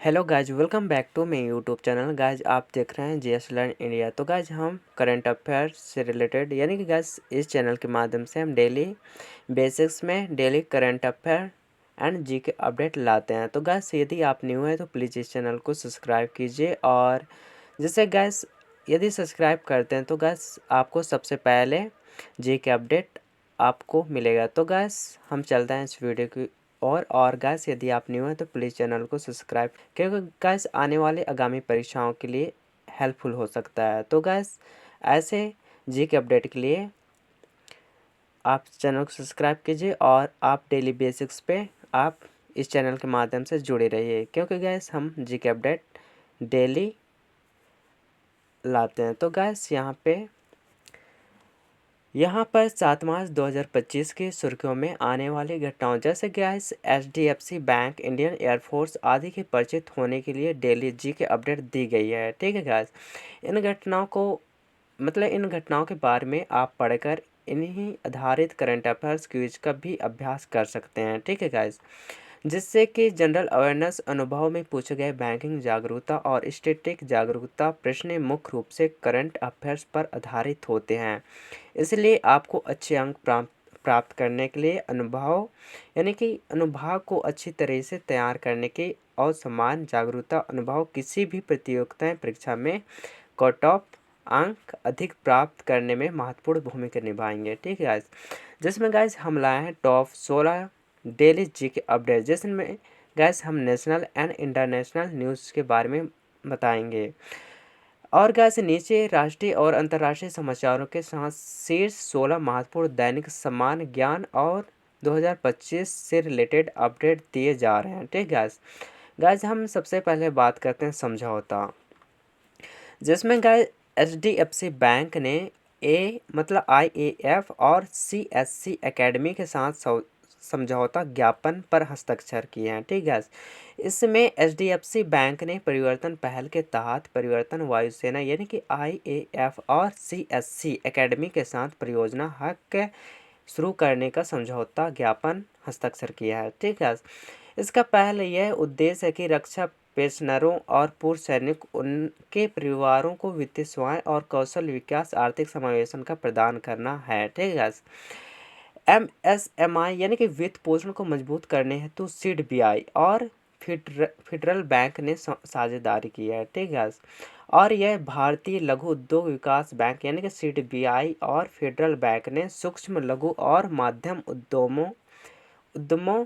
Hello guys, welcome back to my YouTube channel. Guys आप देख रहे हैं जीएस लर्न इंडिया। तो गाइज हम करंट अफेयर्स से रिलेटेड यानी कि गाइज इस चैनल के माध्यम से हम डेली बेसिक्स में daily current affair and GK update लाते हैं। तो गाइज यदि आप न्यू है तो प्लीज़ इस चैनल को सब्सक्राइब कीजिए। और जैसे गाइज यदि सब्सक्राइब करते हैं तो गाइज आपको सबसे पहले जीके अपडेट आपको मिलेगा। तो गाइज हम चलते हैं इस वीडियो की और गाइस यदि आप न्यू हैं तो प्लीज़ चैनल को सब्सक्राइब, क्योंकि गाइस आने वाले आगामी परीक्षाओं के लिए हेल्पफुल हो सकता है। तो गाइस ऐसे जी के अपडेट के लिए आप चैनल को सब्सक्राइब कीजिए और आप डेली बेसिक्स पे आप इस चैनल के माध्यम से जुड़े रहिए, क्योंकि गाइस हम जी के अपडेट डेली लाते हैं। तो गाइस यहाँ पर 7 मार्च 2025 की सुर्खियों में आने वाली घटनाओं जैसे gas HDFC bank, Indian air force आदि के परिचित होने के लिए डेली जी के अपडेट दी गई है। ठीक है गैस, इन घटनाओं के बारे में आप पढ़कर इन्हीं आधारित करंट अफेयर्स क्विज का भी अभ्यास कर सकते हैं। ठीक है गैस, जिससे कि जनरल अवेयरनेस, अनुभव में पूछे गए बैंकिंग जागरूकता और स्टैटिक जागरूकता प्रश्न मुख्य रूप से करंट अफेयर्स पर आधारित होते हैं। इसलिए आपको अच्छे अंक प्राप्त करने के लिए अनुभव को अच्छी तरह से तैयार करने के और समान जागरूकता अनुभव किसी भी प्रतियोगिता परीक्षा में कट ऑफ अंक अधिक प्राप्त करने में महत्वपूर्ण भूमिका निभाएंगे। ठीक है गाइस, जिसमें गाइस हम लाए हैं टॉप 16 डेली जी के अपडेट, जिसमें गाइस हम नेशनल एंड इंटरनेशनल न्यूज़ के बारे में बताएंगे। और गाइस नीचे राष्ट्रीय और अंतर्राष्ट्रीय समाचारों के साथ शीर्ष 16 महत्वपूर्ण दैनिक सम्मान ज्ञान और 2025 से रिलेटेड अपडेट दिए जा रहे हैं। ठीक गाइस, हम सबसे पहले बात करते हैं समझौता, जिसमें गाइस एचडीएफसी बैंक ने IAF और CSC एकेडमी के साथ समझौता ज्ञापन पर हस्ताक्षर किए हैं। ठीक है, इसमें एचडीएफसी बैंक ने परिवर्तन पहल के तहत परिवर्तन वायुसेना यानी कि IAF और CSC एकेडमी के साथ परियोजना हक शुरू करने का समझौता ज्ञापन हस्ताक्षर किया है। ठीक है, इसका पहले यह उद्देश्य है कि रक्षा पेंशनरों और पूर्व सैनिक उनके परिवारों को वित्तीय सेवाएं और कौशल विकास आर्थिक समावेशन का प्रदान करना है। ठीक है, MSMI यानी कि वित्त पोषण को मजबूत करने हेतु SIDBI और फेडरल बैंक ने साझेदारी की है। ठीक है, और यह भारतीय लघु उद्योग विकास बैंक यानी कि SIDBI और फेडरल बैंक ने सूक्ष्म लघु और माध्यम उद्यमों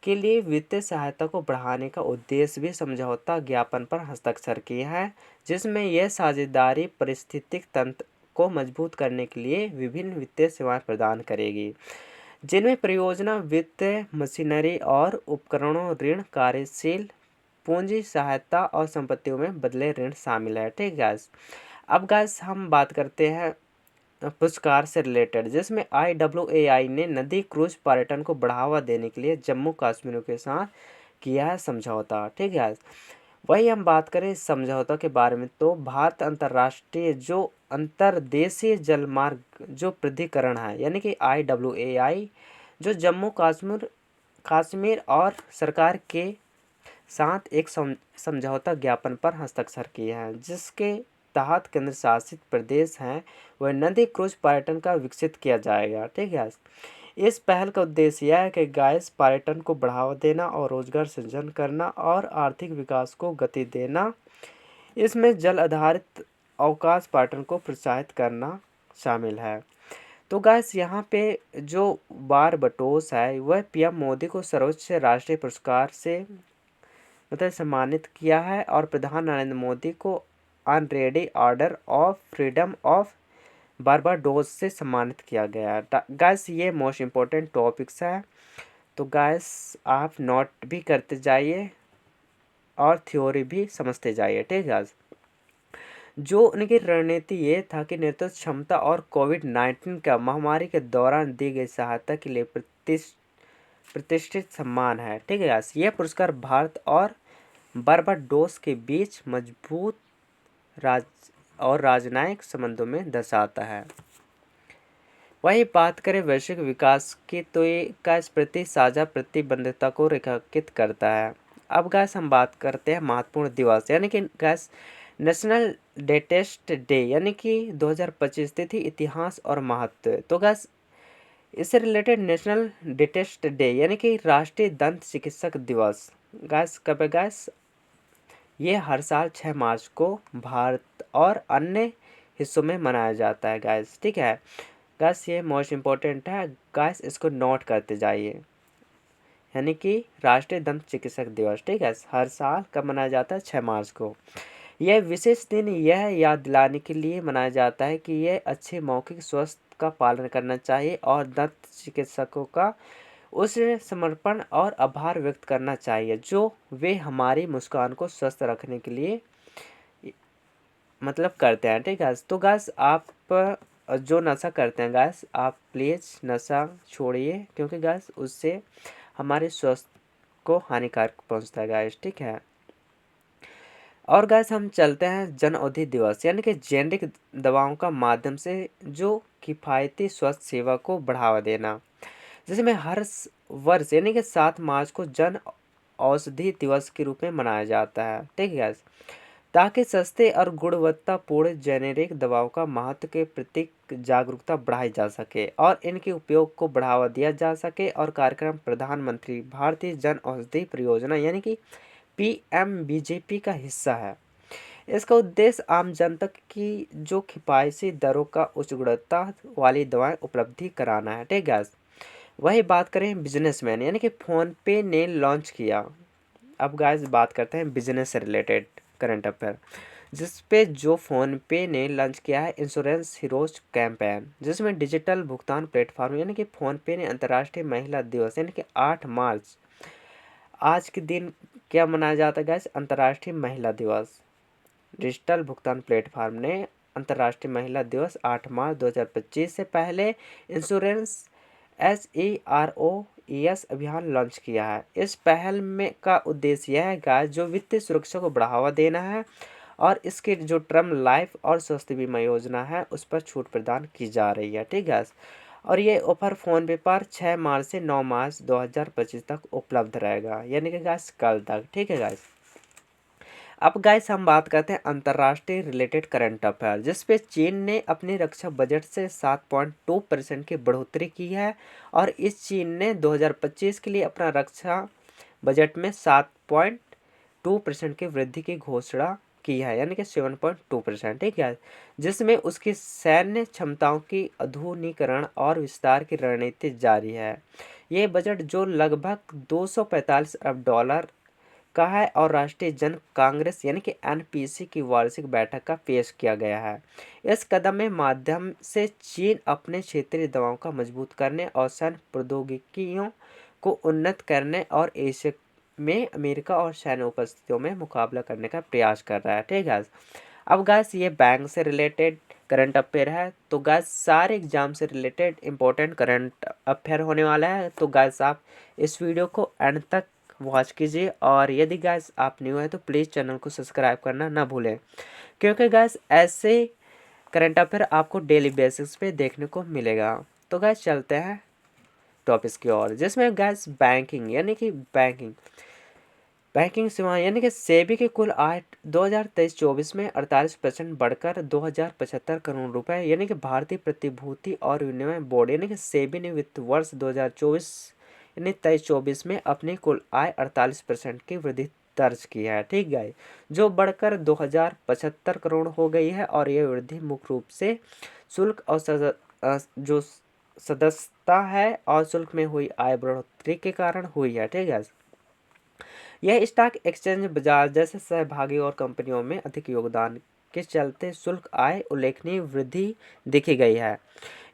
के लिए वित्तीय सहायता को बढ़ाने का उद्देश्य भी समझौता ज्ञापन पर हस्ताक्षर किया है, जिसमें यह साझेदारी पारिस्थितिक तंत्र को मजबूत करने के लिए विभिन्न वित्तीय सेवाएं प्रदान करेगी, जिनमें परियोजना वित्त, मशीनरी और उपकरणों, ऋण, कार्यशील पूंजी सहायता और संपत्तियों में बदले ऋण शामिल है। ठीक है, अब गाइस हम बात करते हैं पुरस्कार से रिलेटेड, जिसमें IAAI ने नदी क्रूज पर्यटन को बढ़ावा देने के लिए जम्मू कश्मीर के साथ किया है समझौता। ठीक है, वही हम बात करें इस समझौता के बारे में तो भारत अंतर्राष्ट्रीय जो अंतर्देशीय जलमार्ग जो प्राधिकरण है यानी कि IAAI जो जम्मू कश्मीर और सरकार के साथ एक समझौता ज्ञापन पर हस्ताक्षर किए हैं, जिसके तहत केंद्र शासित प्रदेश हैं वह नदी क्रूज पर्यटन का विकसित किया जाएगा। ठीक है, इस पहल का उद्देश्य यह है कि गाइस पर्यटन को बढ़ावा देना और रोजगार सृजन करना और आर्थिक विकास को गति देना। इसमें जल आधारित अवकाश पर्यटन को प्रोत्साहित करना शामिल है। तो गाइस यहाँ पे जो बारबडोस है वह PM मोदी को सर्वोच्च राष्ट्रीय पुरस्कार से सम्मानित किया है और प्रधान नरेंद्र मोदी को honorary order of freedom of Barbados से सम्मानित किया गया है। गाइस ये मोस्ट इम्पोर्टेंट टॉपिक्स है, तो गाइस आप नोट भी करते जाइए और थ्योरी भी समझते जाइए। ठीक है, जो उनकी रणनीति ये था कि नेतृत्व क्षमता और कोविड-19 का महामारी के दौरान दी गई सहायता के लिए प्रतिष्ठित सम्मान है। ठीक है, यह पुरस्कार भारत और बारबाडोस के बीच मजबूत राजनयिक संबंधों में दर्शाता है। वही बात करें वैश्विक विकास की तो ये का इस प्रति साझा प्रतिबद्धता को रेखांकित करता है। अब गैस हम बात करते हैं महत्वपूर्ण दिवस यानी कि गैस नेशनल डेटेस्ट डे यानी कि 2025 तिथि, इतिहास और महत्व। तो गैस इससे रिलेटेड नेशनल डेटेस्ट डे यानी कि राष्ट्रीय दंत चिकित्सक दिवस गैस कब है गैस? ये हर साल 6 मार्च को भारत और अन्य हिस्सों में मनाया जाता है गैस, ठीक है गैस। ये मोस्ट इम्पोर्टेंट है गैस, इसको नोट करते जाइए। यानी कि राष्ट्रीय दंत चिकित्सक दिवस, ठीक है, हर साल कब मनाया जाता है? 6 मार्च को। यह विशेष दिन यह याद दिलाने के लिए मनाया जाता है कि यह अच्छे मौखिक स्वास्थ्य का पालन करना चाहिए और दंत चिकित्सकों का उस समर्पण और आभार व्यक्त करना चाहिए जो वे हमारी मुस्कान को स्वस्थ रखने के लिए मतलब करते हैं, ठीक है। तो गैस आप जो नशा करते हैं गैस, आप प्लीज़ नशा छोड़िए क्योंकि गैस उससे हमारे स्वास्थ्य को हानिकारक पहुंचता है गैस, ठीक है। और गैस हम चलते हैं जन औषधि दिवस यानी कि जेनरिक दवाओं का माध्यम से जो किफ़ायती स्वास्थ्य सेवा को बढ़ावा देना, जिसमें हर वर्ष यानी कि 7 मार्च को जन औषधि दिवस के रूप में मनाया जाता है, ठीक है गैस, ताकि सस्ते और गुणवत्तापूर्ण जेनेरिक दवाओं का महत्व के प्रति जागरूकता बढ़ाई जा सके और इनके उपयोग को बढ़ावा दिया जा सके। और कार्यक्रम प्रधानमंत्री भारतीय जन औषधि परियोजना यानी कि PMBJP का हिस्सा है। इसका उद्देश्य आम जनता की जो किफ़ायती दरों का उच्च गुणवत्ता वाली दवाएं उपलब्धि कराना है, ठीक है। वही बात करें बिजनेसमैन यानी कि फ़ोन पे ने लॉन्च किया। अब गाइस बात करते हैं बिजनेस से रिलेटेड करंट अफेयर, जिस पे जो फ़ोन पे ने लॉन्च किया है इंश्योरेंस हीरोज कैंपेन, जिसमें डिजिटल भुगतान प्लेटफॉर्म यानी कि फ़ोन पे ने अंतर्राष्ट्रीय महिला दिवस यानी कि 8 मार्च आज के दिन क्या मनाया जाता है गैस? अंतर्राष्ट्रीय महिला दिवस। डिजिटल भुगतान प्लेटफॉर्म ने अंतर्राष्ट्रीय महिला दिवस 8 मार्च 2025 से पहले इंश्योरेंस SEROES अभियान लॉन्च किया है। इस पहल में का उद्देश्य यह है गैस जो वित्तीय सुरक्षा को बढ़ावा देना है और इसके जो टर्म लाइफ और स्वास्थ्य बीमा योजना है उस पर छूट प्रदान की जा रही है, ठीक है। और ये ऑफर फ़ोन पे पर 6 मार्च से 9 मार्च 2025 तक उपलब्ध रहेगा यानी कि गैस कल तक, ठीक है गैस। अब गैस हम बात करते हैं अंतर्राष्ट्रीय रिलेटेड करंट अफेयर, जिस पे चीन ने अपने रक्षा बजट से 7.2% की बढ़ोतरी की है और इस चीन ने 2025 के लिए अपना रक्षा बजट में 7.2% की वृद्धि की घोषणा की है यानी कि 7.2%, ठीक है, जिसमें उसकी सैन्य क्षमताओं की आधुनिकीकरण और विस्तार की रणनीति जारी है। ये बजट जो लगभग 245 अरब डॉलर का है और राष्ट्रीय जन कांग्रेस यानी कि NPC की वार्षिक बैठक का पेश किया गया है। इस कदम में माध्यम से चीन अपने क्षेत्रीय दबाव का मजबूत करने और सैन्य प्रौद्योगिकियों को उन्नत करने और एशिया में अमेरिका और सैन्य उपस्थितियों में मुकाबला करने का प्रयास कर रहा है, ठीक है। अब गैस ये बैंक से रिलेटेड करंट अफेयर है, तो गैस सारे एग्जाम से रिलेटेड इंपॉर्टेंट करंट अफेयर होने वाला है। तो गैस आप इस वीडियो को एंड तक वॉच कीजिए और यदि गैस आप न्यू है तो प्लीज़ चैनल को सब्सक्राइब करना ना भूलें क्योंकि गैस ऐसे करंट अफेयर आपको डेली बेसिस पे देखने को मिलेगा। तो गैस चलते हैं टॉपिक्स की ओर, जिसमें गैस बैंकिंग यानी कि बैंकिंग सेवाएं यानी कि सेबी की कुल आय 2023-24 में 48% बढ़कर 2075 करोड़ रुपए यानी कि भारतीय प्रतिभूति और विनिमय बोर्ड यानी कि सेबी ने वित्त वर्ष 2024 यानी 23-24 में अपनी कुल आय 48% की वृद्धि दर्ज की है, ठीक है, जो बढ़कर 2075 करोड़ हो गई है। और यह वृद्धि मुख्य रूप से शुल्क और जो सदस्यता है और शुल्क में हुई आय बढ़ोतरी के कारण हुई है, ठीक है। यह स्टॉक एक्सचेंज बाजार जैसे सहभागी और कंपनियों में अधिक योगदान के चलते शुल्क आय उल्लेखनीय वृद्धि देखी गई है।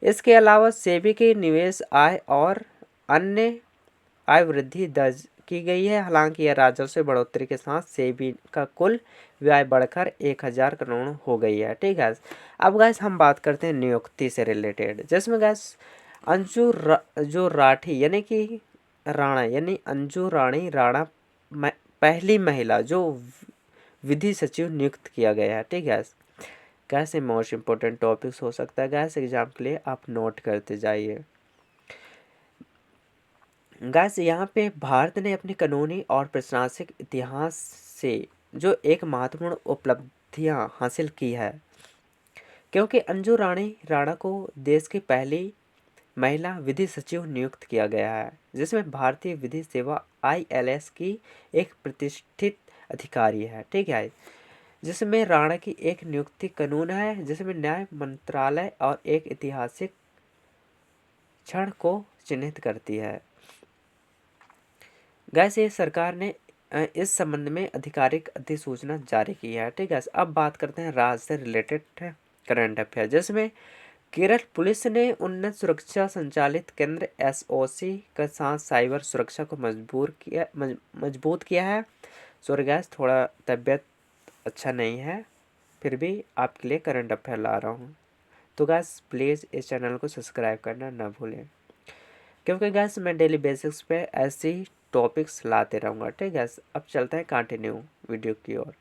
इसके अलावा सेबी के निवेश आय और अन्य आय वृद्धि दर्ज की गई है। हालांकि यह राजस्व बढ़ोतरी के साथ सेबी का कुल व्यय बढ़कर 1000 करोड़ हो गई है, ठीक है। अब गैस हम बात करते हैं नियुक्ति से रिलेटेड, जिसमें गैस जो राठी यानी कि राणा यानी अंजू रानी राणा पहली महिला जो विधि सचिव नियुक्त किया गया है, ठीक है। कैसे मोस्ट इम्पोर्टेंट टॉपिक्स हो सकता है गैस एग्जाम के लिए, आप नोट करते जाइए। गैस यहाँ पे भारत ने अपने कानूनी और प्रशासनिक इतिहास से जो एक महत्वपूर्ण उपलब्धियाँ हासिल की है, क्योंकि अंजू रानी राणा को देश की पहली महिला विधि सचिव नियुक्त किया गया है, जिसमें भारतीय विधि सेवा ILS की एक प्रतिष्ठित अधिकारी है, ठीक है। जिसमें राणा की एक नियुक्ति कानून है, जिसमें न्याय मंत्रालय और एक ऐतिहासिक क्षण को चिन्हित करती है। गैस ये सरकार ने इस संबंध में आधिकारिक अधिसूचना जारी की है, ठीक है। अब बात करते हैं राज्य से रिलेटेड करंट अफेयर, जिसमें केरल पुलिस ने उन्नत सुरक्षा संचालित केंद्र SOC के साथ साइबर सुरक्षा को मजबूत किया है। सॉरी गैस, थोड़ा तबीयत अच्छा नहीं है, फिर भी आपके लिए करंट अफेयर ला रहा हूँ। तो गैस प्लीज़ इस चैनल को सब्सक्राइब करना ना भूलें, क्योंकि गैस मैं डेली बेसिक्स पे ऐसी टॉपिक्स लाते रहूँगा, ठीक है। अब चलते हैं कंटिन्यू वीडियो की ओर,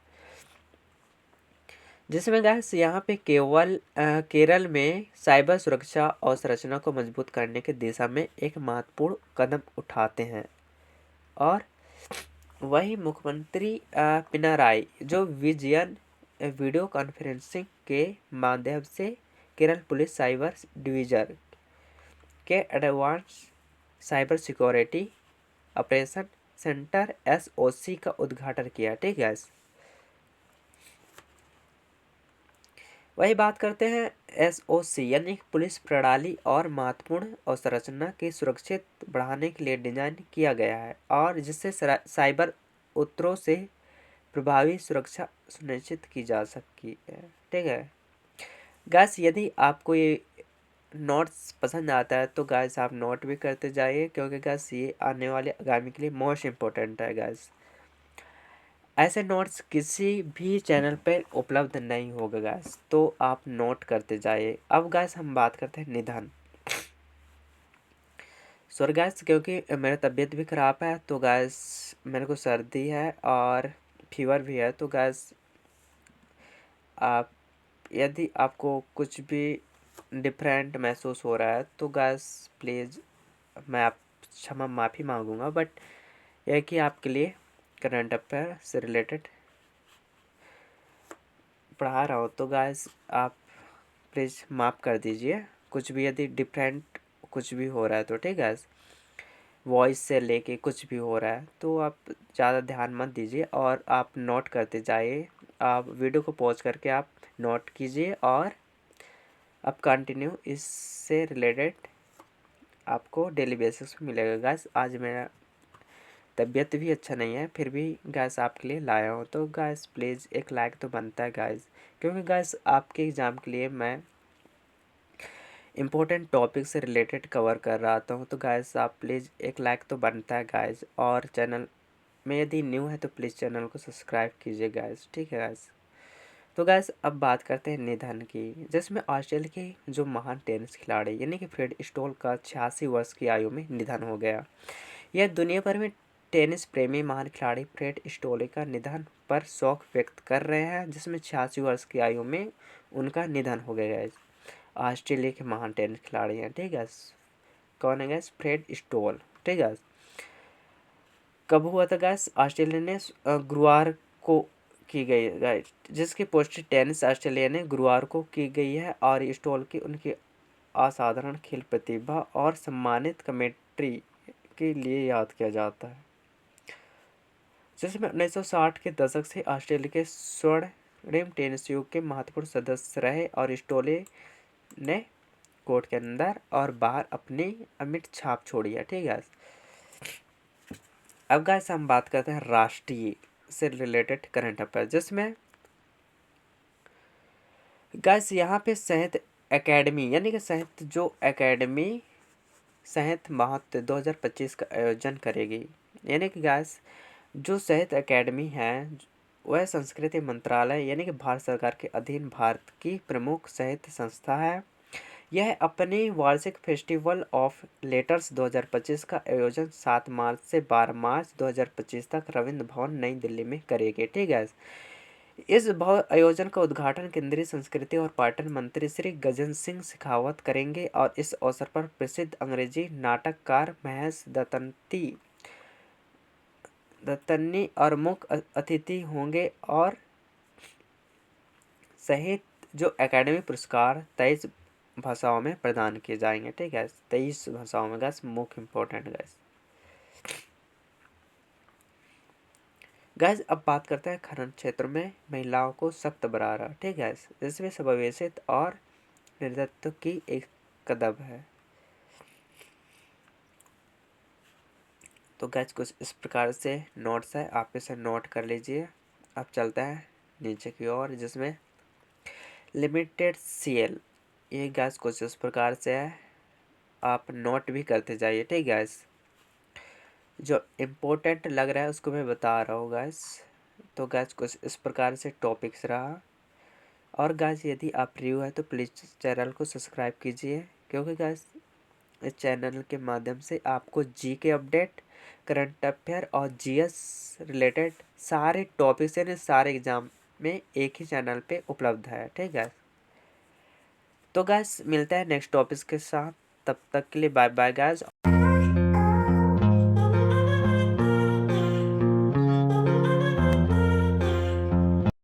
जिसमें गैस यहाँ पे केरल में साइबर सुरक्षा और संरचना को मजबूत करने की दिशा में एक महत्वपूर्ण कदम उठाते हैं। और वही मुख्यमंत्री पिनाराई जो विजयन वीडियो कॉन्फ्रेंसिंग के माध्यम से केरल पुलिस साइबर डिवीजन के advance cyber security operation centre SOC का उद्घाटन किया, ठीक है। वही बात करते हैं SOC यानी पुलिस प्रणाली और महत्वपूर्ण अवसंरचना की सुरक्षित बढ़ाने के लिए डिजाइन किया गया है, और जिससे साइबर उत्तरों से प्रभावी सुरक्षा सुनिश्चित की जा सकती है, ठीक है। गैस यदि आपको ये नोट्स पसंद आता है तो गैस आप नोट भी करते जाइए, क्योंकि गैस ये आने वाले आगामी के लिए मोस्ट इम्पोर्टेंट है गैस। ऐसे नोट्स किसी भी चैनल पर उपलब्ध नहीं होगा गैस, तो आप नोट करते जाइए। अब गैस हम बात करते हैं निधन। सॉरी गैस, क्योंकि मेरा तबीयत भी ख़राब है, तो गैस मेरे को सर्दी है और फीवर भी है, तो गैस आप यदि आपको कुछ भी डिफरेंट महसूस हो रहा है तो गैस प्लीज़ मैं आप माफ़ी मांगूंगा, बट यह कि आपके लिए करंट अफेयर से रिलेटेड पढ़ा रहा हूँ, तो गैस आप प्लीज़ माफ़ कर दीजिए। कुछ भी यदि डिफरेंट कुछ भी हो रहा है तो, ठीक है, वॉइस से लेके कुछ भी हो रहा है तो आप ज़्यादा ध्यान मत दीजिए और आप नोट करते जाइए। आप वीडियो को पॉज करके आप नोट कीजिए और अब कंटिन्यू इससे रिलेटेड आपको डेली बेसिस पे मिलेगा। गैस आज मेरा तबीयत भी अच्छा नहीं है, फिर भी गैस आपके लिए लाया हूँ, तो गैस प्लीज़ एक लाइक तो बनता है गैस, क्योंकि गैस आपके एग्ज़ाम के लिए मैं इम्पोर्टेंट टॉपिक से रिलेटेड कवर कर रहा हूँ, तो गैस आप प्लीज़ एक लाइक तो बनता है गैस, और चैनल में यदि न्यू है तो प्लीज़ चैनल को सब्सक्राइब कीजिए गैस, ठीक है गैस। तो गैस अब बात करते हैं निधन की, जिसमें ऑस्ट्रेलिया के जो महान टेनिस खिलाड़ी यानी कि फ्रेड स्टोल का 86 वर्ष की आयु में निधन हो गया। यह दुनिया भर में टेनिस प्रेमी महान खिलाड़ी फ्रेड स्टोले का निधन पर शोक व्यक्त कर रहे हैं, जिसमें 86 वर्ष की आयु में उनका निधन हो गया है। ऑस्ट्रेलिया के महान टेनिस खिलाड़ी हैं, ठीक है। कौन है गैस? फ्रेड स्टोल, ठीक है। कब हुआ था गैस? ऑस्ट्रेलिया ने गुरुवार को की गई गाइस, जिसकी पुष्टि टेनिस ऑस्ट्रेलिया ने गुरुवार को की गई है, और स्टोल की उनकी असाधारण खेल प्रतिभा और सम्मानित कमेंट्री के लिए याद किया जाता है, जिसमें 1960 के दशक से ऑस्ट्रेलिया के स्वर्णिम टेनिस युग के महत्वपूर्ण सदस्य रहे, और स्टोले ने कोर्ट के अंदर और बाहर अपनी अमिट छाप छोड़ी है, ठीक है। अब गाइस हम बात करते हैं राष्ट्रीय से रिलेटेड करंट अफेयर, जिसमें गाइस यहाँ पे साहित्य एकेडमी यानी कि साहित्य जो एकेडमी साहित्य महोत्सव 2025 का आयोजन करेगी। यानी कि गाइस जो साहित्य एकेडमी है वह संस्कृति मंत्रालय यानी कि भारत सरकार के अधीन भारत की प्रमुख साहित्य संस्था है। यह अपने वार्षिक फेस्टिवल ऑफ लेटर्स 2025 का आयोजन 7 मार्च से 12 मार्च 2025 तक रविंद्र भवन नई दिल्ली में करेगी, ठीक है। इस भव्य आयोजन का उद्घाटन केंद्रीय संस्कृति और पर्यटन मंत्री श्री गजेंद्र सिंह शेखावत करेंगे और इस अवसर पर प्रसिद्ध अंग्रेजी नाटककार महेश दत्तनी और मुख्य अतिथि होंगे और सहित जो एकेडमी पुरस्कार 23 भाषाओं में प्रदान किए जाएंगे। ठीक है, 23 भाषाओं में गैस, मुख्य इंपॉर्टेंट गैस। गैस अब बात करते हैं खनन क्षेत्र में महिलाओं को सख्त बरारा। ठीक है, इसमें समावेशित और नेतृत्व की एक कदम है। तो गैस कुछ इस प्रकार से नोट्स है, आप इसे नोट कर लीजिए। अब चलते हैं नीचे की ओर, जिसमें लिमिटेड सीएल, ये गैस कुछ इस प्रकार से है, आप नोट भी करते जाइए। ठीक है गैस, जो इम्पोर्टेंट लग रहा है उसको मैं बता रहा हूँ गैस। तो गैस कुछ इस प्रकार से टॉपिक्स रहा। और गैस यदि आप न्यू है तो प्लीज़ चैनल को सब्सक्राइब कीजिए, क्योंकि गैस इस चैनल के माध्यम से आपको जी के अपडेट, करंट अफेयर और जीएस रिलेटेड सारे टॉपिक्स यानी सारे एग्जाम में एक ही चैनल पे उपलब्ध है। ठीक है, तो गैस मिलता है नेक्स्ट टॉपिक्स के साथ, तब तक के लिए बाय बाय गैस।